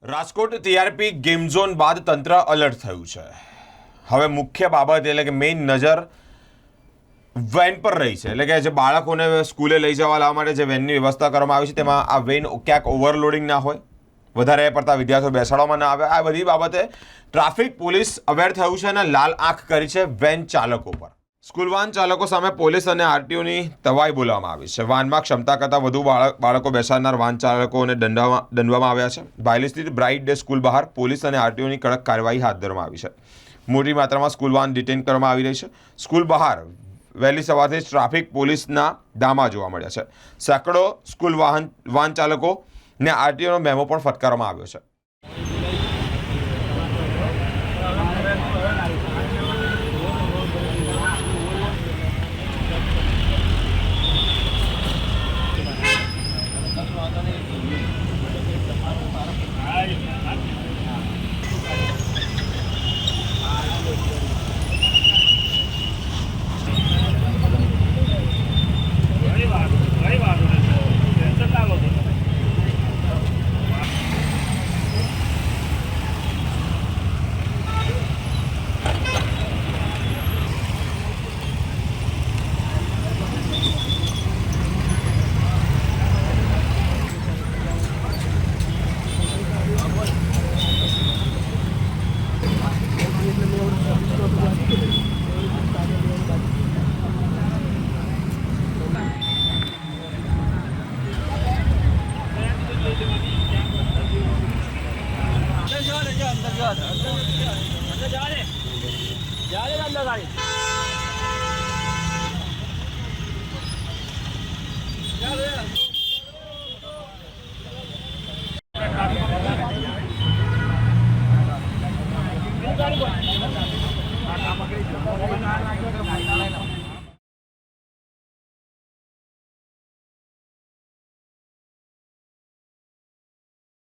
Rajkot TRP game zone બાદ તંત્ર alert થયું છે। હવે મુખ્ય બાબત એટલે કે મેઇન નજર વેન પર રહી છે, એટલે કે જે બાળકોને સ્કૂલે લઈ જવા લાવવા માટે જે વેનની વ્યવસ્થા કરવામાં આવી છે તેમાં આ વેન ક્યાંક ઓવરલોડિંગ ના હોય, વધારે પડતા વિદ્યાર્થીઓ બેસાડવામાં ના આવે। આ બધી બાબતે ટ્રાફિક પોલીસ અવેર થયું છે અને લાલ આંખ કરી છે વેન ચાલકો પર। સ્કૂલ વાન ચાલકો સામે પોલીસ અને આરટીઓની તવાઈ બોલાવવામાં આવી છે। વાનમાં ક્ષમતા કરતાં વધુ બાળકો બેસાડનાર વાન ચાલકોને દંડવામાં આવ્યા છે। બાયલી સ્થિત બ્રાઇટ ડે સ્કૂલ બહાર પોલીસ અને આરટીઓની કડક કાર્યવાહી હાથ ધરવામાં આવી છે। મોટી માત્રામાં સ્કૂલ વાન ડિટેન કરવામાં આવી રહી છે। સ્કૂલ બહાર વહેલી સવારથી જ ટ્રાફિક પોલીસના ધામા જોવા મળ્યા છે। સેંકડો સ્કૂલ વાન ચાલકોને આરટીઓનો મેમો પણ ફટકારવામાં આવ્યો છે।